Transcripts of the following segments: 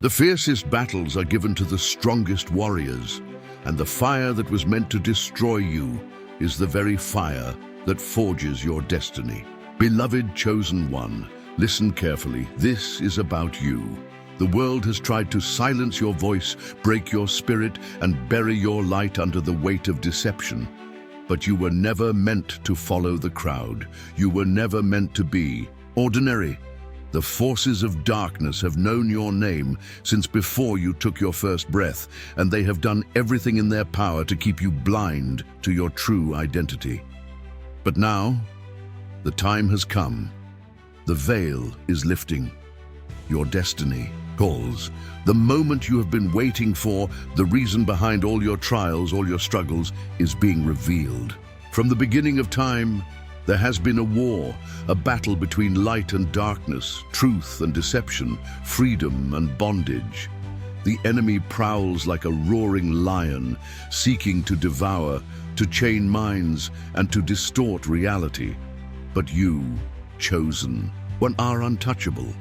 The fiercest battles are given to the strongest warriors, and the fire that was meant to destroy you is the very fire that forges your destiny. Beloved chosen one, listen carefully. This is about you. The world has tried to silence your voice, break your spirit, and bury your light under the weight of deception. But you were never meant to follow the crowd. You were never meant to be ordinary. The forces of darkness have known your name since before you took your first breath, and they have done everything in their power to keep you blind to your true identity. But now, the time has come. The veil is lifting. Your destiny calls. The moment you have been waiting for, the reason behind all your trials, all your struggles, is being revealed. From the beginning of time, there has been a war, a battle between light and darkness, truth and deception, freedom and bondage. The enemy prowls like a roaring lion, seeking to devour, to chain minds, and to distort reality. But you, chosen one, are untouchable.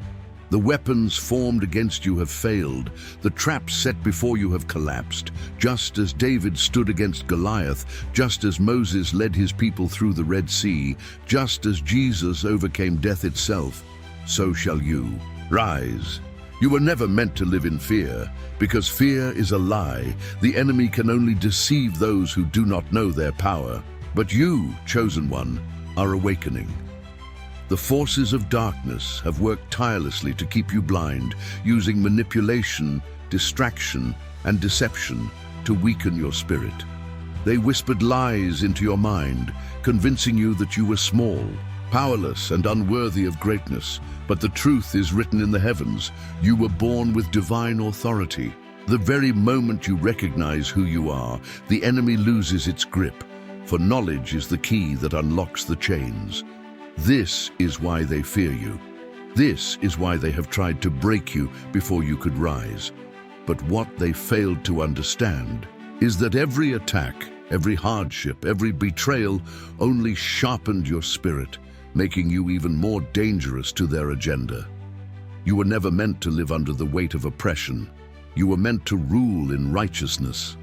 The weapons formed against you have failed. The traps set before you have collapsed. Just as David stood against Goliath, just as Moses led his people through the Red Sea, just as Jesus overcame death itself, so shall you. Rise. You were never meant to live in fear, because fear is a lie. The enemy can only deceive those who do not know their power. But you, chosen one, are awakening. The forces of darkness have worked tirelessly to keep you blind, using manipulation, distraction, and deception to weaken your spirit. They whispered lies into your mind, convincing you that you were small, powerless, and unworthy of greatness. But the truth is written in the heavens. You were born with divine authority. The very moment you recognize who you are, the enemy loses its grip, for knowledge is the key that unlocks the chains. This is why they fear you. This is why they have tried to break you before you could rise. But what they failed to understand is that every attack, every hardship, every betrayal only sharpened your spirit, making you even more dangerous to their agenda. You were never meant to live under the weight of oppression. You were meant to rule in righteousness.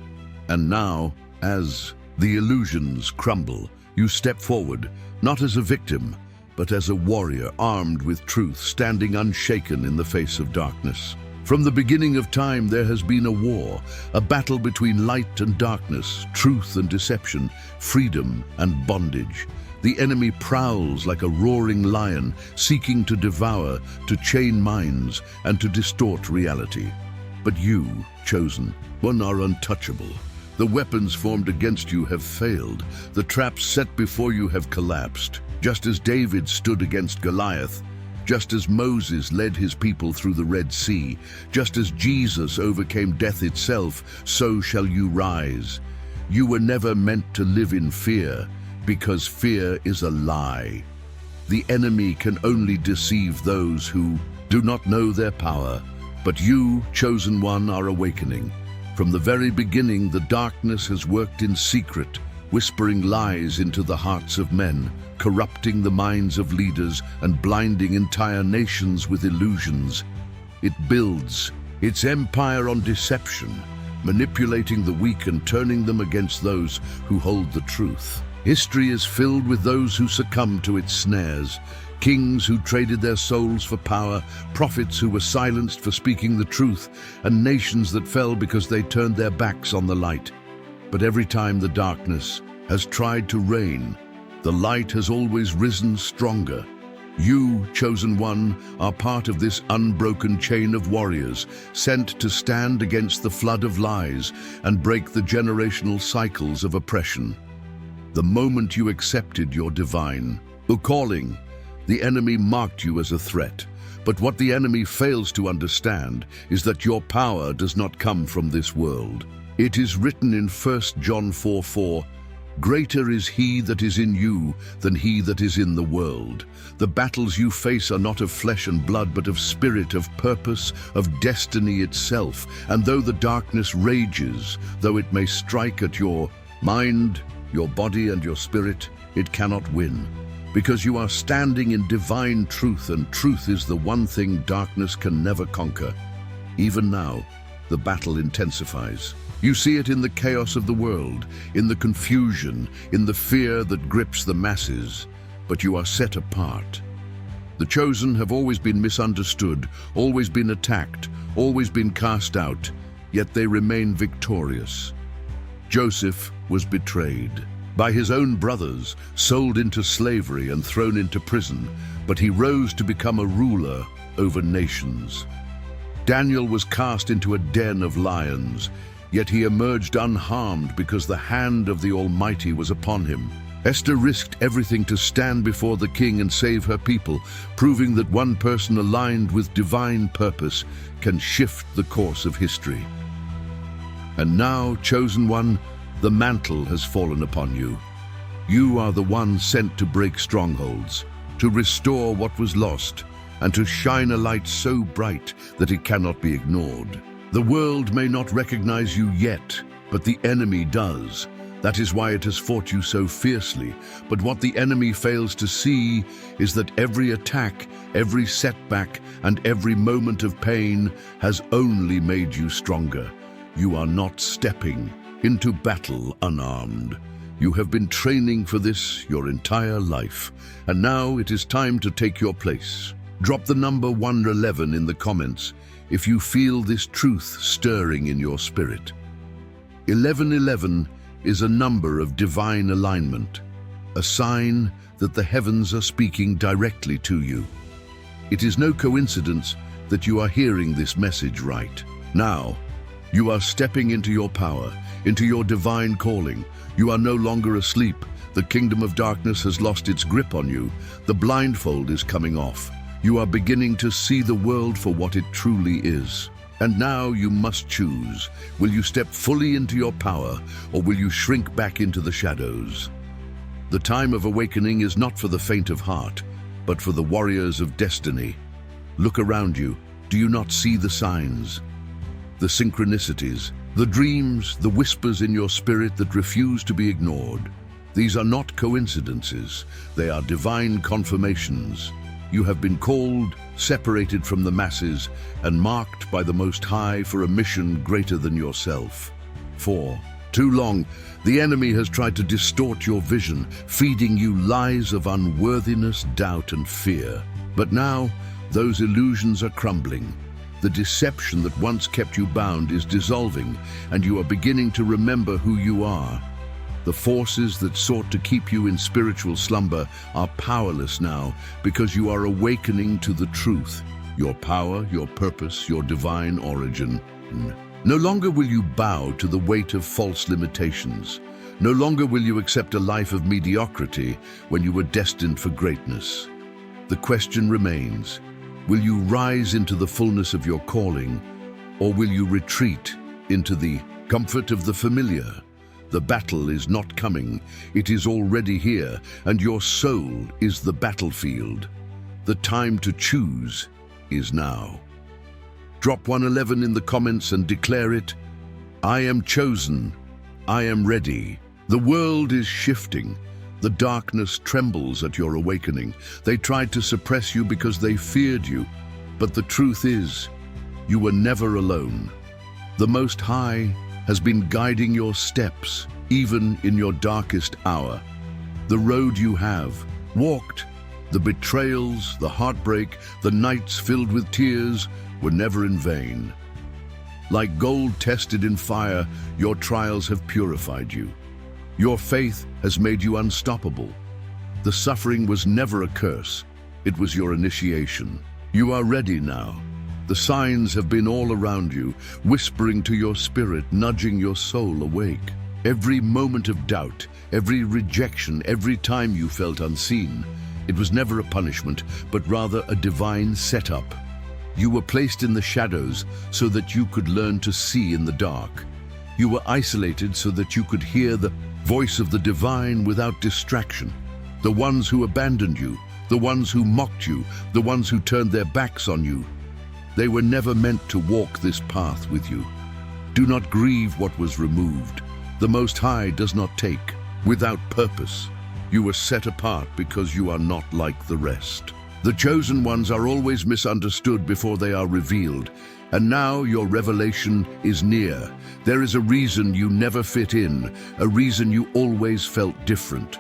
And now, as the illusions crumble, you step forward, not as a victim, but as a warrior armed with truth, standing unshaken in the face of darkness. From the beginning of time, there has been a war, a battle between light and darkness, truth and deception, freedom and bondage. The enemy prowls like a roaring lion, seeking to devour, to chain minds, and to distort reality. But you, chosen one, are untouchable. The weapons formed against you have failed. The traps set before you have collapsed. Just as David stood against Goliath, just as Moses led his people through the Red Sea, just as Jesus overcame death itself, so shall you rise. You were never meant to live in fear, because fear is a lie. The enemy can only deceive those who do not know their power. But you, chosen one, are awakening. From the very beginning, the darkness has worked in secret, whispering lies into the hearts of men, corrupting the minds of leaders and blinding entire nations with illusions. It builds its empire on deception, manipulating the weak and turning them against those who hold the truth. History is filled with those who succumbed to its snares, kings who traded their souls for power, prophets who were silenced for speaking the truth, and nations that fell because they turned their backs on the light. But every time the darkness has tried to reign, the light has always risen stronger. You, chosen one, are part of this unbroken chain of warriors, sent to stand against the flood of lies and break the generational cycles of oppression. The moment you accepted your divine calling, the enemy marked you as a threat. But what the enemy fails to understand is that your power does not come from this world. It is written in 1 John 4:4, "Greater is he that is in you than he that is in the world." The battles you face are not of flesh and blood, but of spirit, of purpose, of destiny itself. And though the darkness rages, though it may strike at your mind, your body, and your spirit, it cannot win. Because you are standing in divine truth, and truth is the one thing darkness can never conquer. Even now, the battle intensifies. You see it in the chaos of the world, in the confusion, in the fear that grips the masses, but you are set apart. The chosen have always been misunderstood, always been attacked, always been cast out, yet they remain victorious. Joseph was betrayed by his own brothers, sold into slavery and thrown into prison, but he rose to become a ruler over nations. Daniel was cast into a den of lions, yet he emerged unharmed because the hand of the Almighty was upon him. Esther risked everything to stand before the king and save her people, proving that one person aligned with divine purpose can shift the course of history. And now, chosen one, the mantle has fallen upon you. You are the one sent to break strongholds, to restore what was lost, and to shine a light so bright that it cannot be ignored. The world may not recognize you yet, but the enemy does. That is why it has fought you so fiercely. But what the enemy fails to see is that every attack, every setback, and every moment of pain has only made you stronger. You are not stepping into battle unarmed. You have been training for this your entire life, and now it is time to take your place. Drop the number 111 in the comments if you feel this truth stirring in your spirit. 1111 is a number of divine alignment, a sign that the heavens are speaking directly to you. It is no coincidence that you are hearing this message right now. You are stepping into your power, into your divine calling. You are no longer asleep. The kingdom of darkness has lost its grip on you. The blindfold is coming off. You are beginning to see the world for what it truly is. And now you must choose. Will you step fully into your power, or will you shrink back into the shadows? The time of awakening is not for the faint of heart, but for the warriors of destiny. Look around you. Do you not see the signs? The synchronicities, the dreams, the whispers in your spirit that refuse to be ignored. These are not coincidences. They are divine confirmations. You have been called, separated from the masses, and marked by the Most High for a mission greater than yourself. For too long, the enemy has tried to distort your vision, feeding you lies of unworthiness, doubt, and fear. But now, those illusions are crumbling. The deception that once kept you bound is dissolving, and you are beginning to remember who you are. The forces that sought to keep you in spiritual slumber are powerless now because you are awakening to the truth, your power, your purpose, your divine origin. No longer will you bow to the weight of false limitations. No longer will you accept a life of mediocrity when you were destined for greatness. The question remains, will you rise into the fullness of your calling, or will you retreat into the comfort of the familiar? The battle is not coming, it is already here, and your soul is the battlefield. The time to choose is now. Drop 111 in the comments and declare it. I am chosen. I am ready. The world is shifting. The darkness trembles at your awakening. They tried to suppress you because they feared you. But the truth is, you were never alone. The Most High has been guiding your steps, even in your darkest hour. The road you have walked, the betrayals, the heartbreak, the nights filled with tears were never in vain. Like gold tested in fire, your trials have purified you. Your faith has made you unstoppable. The suffering was never a curse, it was your initiation. You are ready now. The signs have been all around you, whispering to your spirit, nudging your soul awake. Every moment of doubt, every rejection, every time you felt unseen, it was never a punishment, but rather a divine setup. You were placed in the shadows so that you could learn to see in the dark. You were isolated so that you could hear the voice of the divine without distraction. The ones who abandoned you, the ones who mocked you, the ones who turned their backs on you, they were never meant to walk this path with you. Do not grieve what was removed. The Most High does not take without purpose. You were set apart because you are not like the rest. The chosen ones are always misunderstood before they are revealed, And now your revelation is near. There is a reason you never fit in, a reason you always felt different.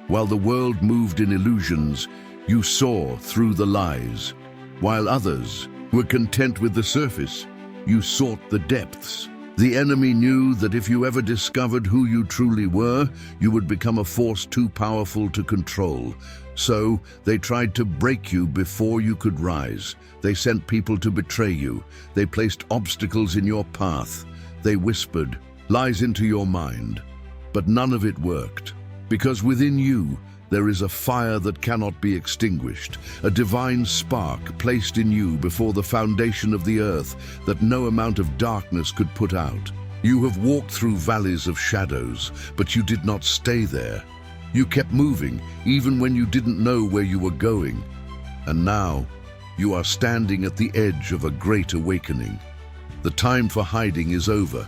While the world moved in illusions, you saw through the lies. While others were content with the surface, you sought the depths. The enemy knew that if you ever discovered who you truly were, you would become a force too powerful to control. So they tried to break you before you could rise. They sent people to betray you. They placed obstacles in your path. They whispered lies into your mind. But none of it worked, because within you there is a fire that cannot be extinguished, a divine spark placed in you before the foundation of the earth that no amount of darkness could put out. You have walked through valleys of shadows, but you did not stay there. You kept moving, even when you didn't know where you were going. And now, you are standing at the edge of a great awakening. The time for hiding is over.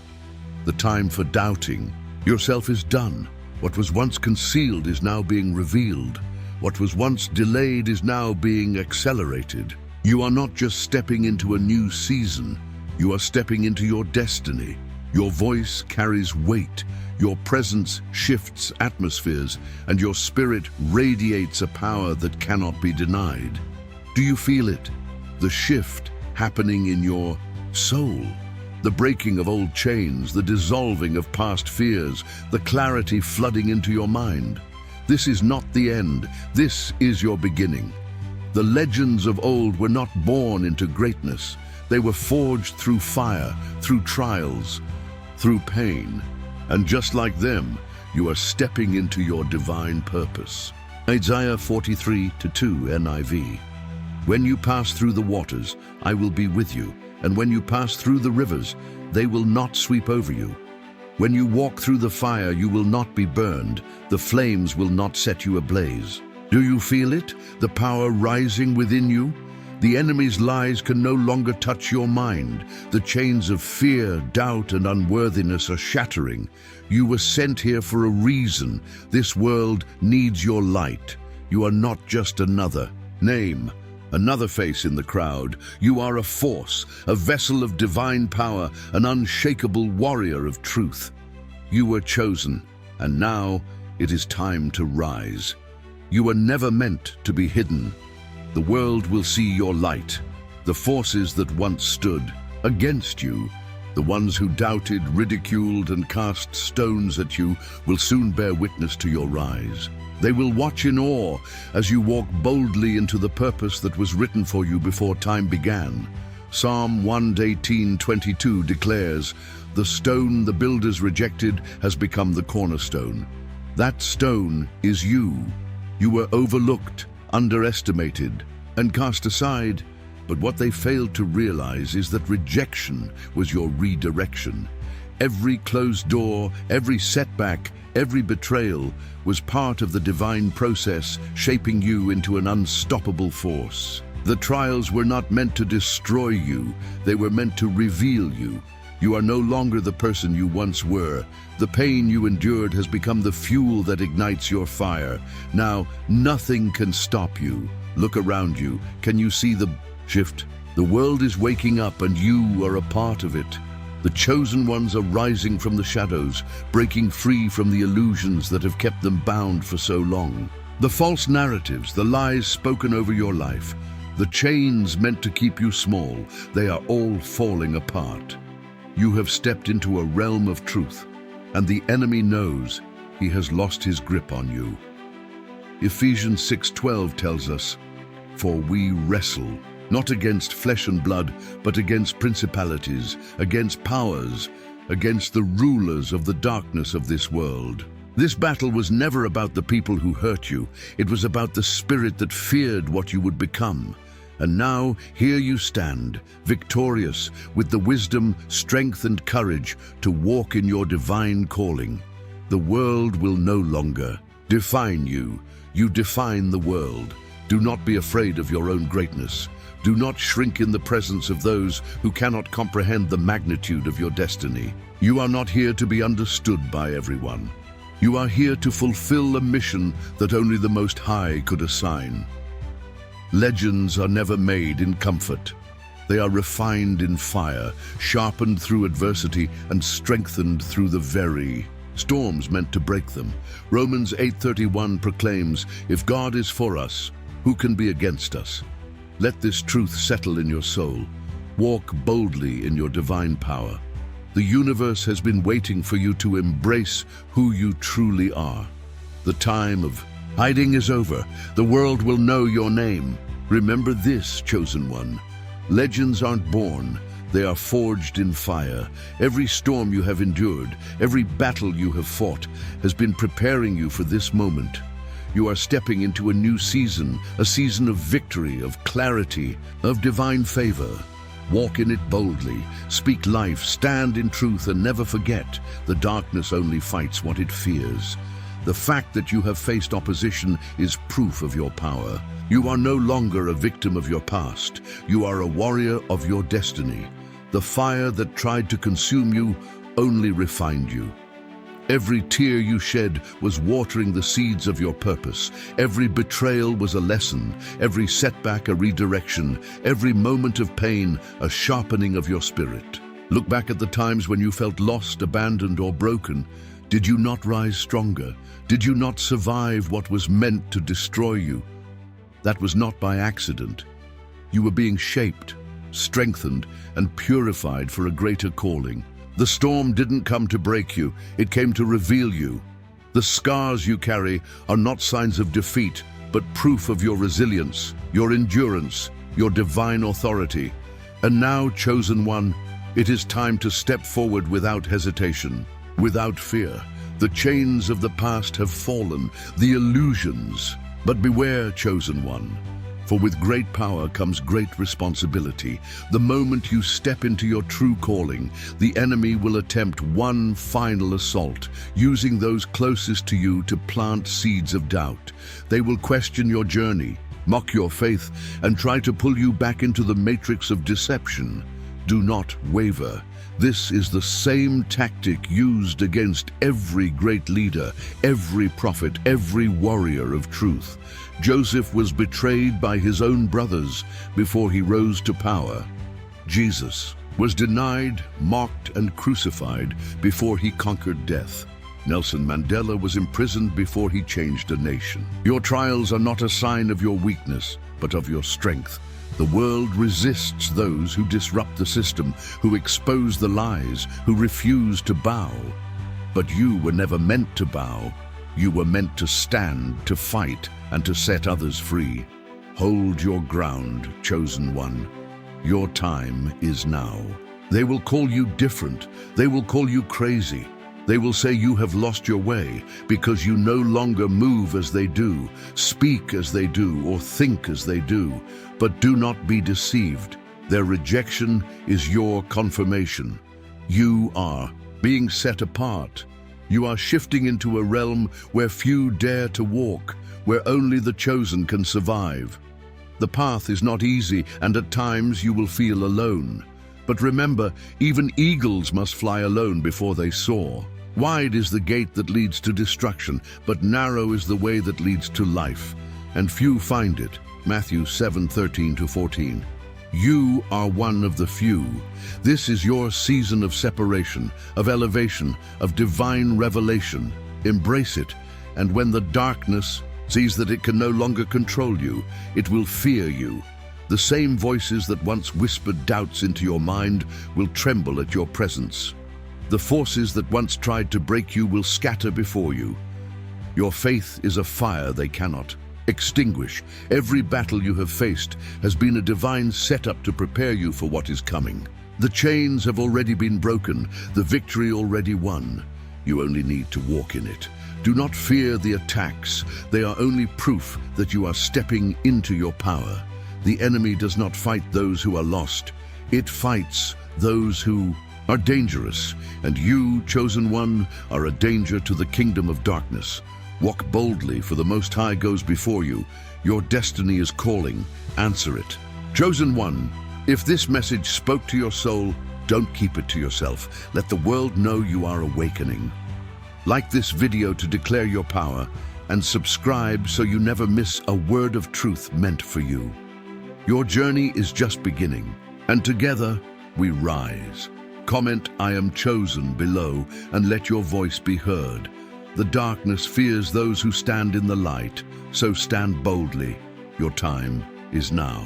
The time for doubting yourself is done. What was once concealed is now being revealed. What was once delayed is now being accelerated. You are not just stepping into a new season, you are stepping into your destiny. Your voice carries weight, your presence shifts atmospheres, and your spirit radiates a power that cannot be denied. Do you feel it? The shift happening in your soul. The breaking of old chains, the dissolving of past fears, the clarity flooding into your mind. This is not the end, this is your beginning. The legends of old were not born into greatness. They were forged through fire, through trials, through pain. And just like them, you are stepping into your divine purpose. Isaiah 43:2 NIV. When you pass through the waters, I will be with you. And when you pass through the rivers, they will not sweep over you. When you walk through the fire, you will not be burned. The flames will not set you ablaze. Do you feel it? The power rising within you? The enemy's lies can no longer touch your mind. The chains of fear, doubt, and unworthiness are shattering. You were sent here for a reason. This world needs your light. You are not just another name, another face in the crowd. You are a force, a vessel of divine power, an unshakable warrior of truth. You were chosen, and now it is time to rise. You were never meant to be hidden. The world will see your light. The forces that once stood against you, the ones who doubted, ridiculed, and cast stones at you, will soon bear witness to your rise. They will watch in awe as you walk boldly into the purpose that was written for you before time began. Psalm 118:22 declares, "The stone the builders rejected has become the cornerstone." That stone is you. You were overlooked, underestimated, and cast aside, but what they failed to realize is that rejection was your redirection. Every closed door, every setback, every betrayal was part of the divine process shaping you into an unstoppable force. The trials were not meant to destroy you, they were meant to reveal you. You are no longer the person you once were. The pain you endured has become the fuel that ignites your fire. Now, nothing can stop you. Look around you. Can you see the shift? The world is waking up and you are a part of it. The chosen ones are rising from the shadows, breaking free from the illusions that have kept them bound for so long. The false narratives, the lies spoken over your life, the chains meant to keep you small, they are all falling apart. You have stepped into a realm of truth, and the enemy knows he has lost his grip on you. Ephesians 6:12 tells us, "For we wrestle not against flesh and blood, but against principalities, against powers, against the rulers of the darkness of this world." This battle was never about the people who hurt you. It was about the spirit that feared what you would become. And now, here you stand, victorious, with the wisdom, strength, and courage to walk in your divine calling. The world will no longer define you. You define the world. Do not be afraid of your own greatness. Do not shrink in the presence of those who cannot comprehend the magnitude of your destiny. You are not here to be understood by everyone. You are here to fulfill a mission that only the Most High could assign. Legends are never made in comfort. They are refined in fire, sharpened through adversity, and strengthened through the very storms meant to break them. Romans 8:31 proclaims, "If God is for us, who can be against us?" Let this truth settle in your soul. Walk boldly in your divine power. The universe has been waiting for you to embrace who you truly are. The time of hiding is over. The world will know your name. Remember this, chosen one. Legends aren't born. They are forged in fire. Every storm you have endured, every battle you have fought, has been preparing you for this moment. You are stepping into a new season, a season of victory, of clarity, of divine favor. Walk in it boldly, speak life, stand in truth, and never forget, the darkness only fights what it fears. The fact that you have faced opposition is proof of your power. You are no longer a victim of your past. You are a warrior of your destiny. The fire that tried to consume you only refined you. Every tear you shed was watering the seeds of your purpose. Every betrayal was a lesson, every setback a redirection, every moment of pain a sharpening of your spirit. Look back at the times when you felt lost, abandoned, or broken. Did you not rise stronger? Did you not survive what was meant to destroy you? That was not by accident. You were being shaped, strengthened, and purified for a greater calling. The storm didn't come to break you, it came to reveal you. The scars you carry are not signs of defeat, but proof of your resilience, your endurance, your divine authority. And now, chosen one, it is time to step forward without hesitation, without fear. The chains of the past have fallen, the illusions. But beware, chosen one. For with great power comes great responsibility. The moment you step into your true calling, the enemy will attempt one final assault, using those closest to you to plant seeds of doubt. They will question your journey, mock your faith, and try to pull you back into the matrix of deception. Do not waver. This is the same tactic used against every great leader, every prophet, every warrior of truth. Joseph was betrayed by his own brothers before he rose to power. Jesus was denied, mocked, and crucified before he conquered death. Nelson Mandela was imprisoned before he changed a nation. Your trials are not a sign of your weakness, but of your strength. The world resists those who disrupt the system, who expose the lies, who refuse to bow. But you were never meant to bow. You were meant to stand, to fight, and to set others free. Hold your ground, chosen one. Your time is now. They will call you different. They will call you crazy. They will say you have lost your way because you no longer move as they do, speak as they do, or think as they do. But do not be deceived. Their rejection is your confirmation. You are being set apart. You are shifting into a realm where few dare to walk, where only the chosen can survive. The path is not easy, and at times you will feel alone. But remember, even eagles must fly alone before they soar. Wide is the gate that leads to destruction, but narrow is the way that leads to life, and few find it. Matthew 7:13-14. You are one of the few. This is your season of separation, of elevation, of divine revelation. Embrace it, and when the darkness sees that it can no longer control you, it will fear you. The same voices that once whispered doubts into your mind will tremble at your presence. The forces that once tried to break you will scatter before you. Your faith is a fire they cannot extinguish. Every battle you have faced has been a divine setup to prepare you for what is coming. The chains have already been broken, the victory already won. You only need to walk in it. Do not fear the attacks. They are only proof that you are stepping into your power. The enemy does not fight those who are lost. It fights those who are dangerous, and you, chosen one, are a danger to the kingdom of darkness. Walk boldly, for the Most High goes before you. Your destiny is calling. Answer it. Chosen one, if this message spoke to your soul, don't keep it to yourself. Let the world know you are awakening. Like this video to declare your power, and subscribe so you never miss a word of truth meant for you. Your journey is just beginning. And together we rise. Comment "I am chosen" below and let your voice be heard. The darkness fears those who stand in the light, so stand boldly. Your time is now.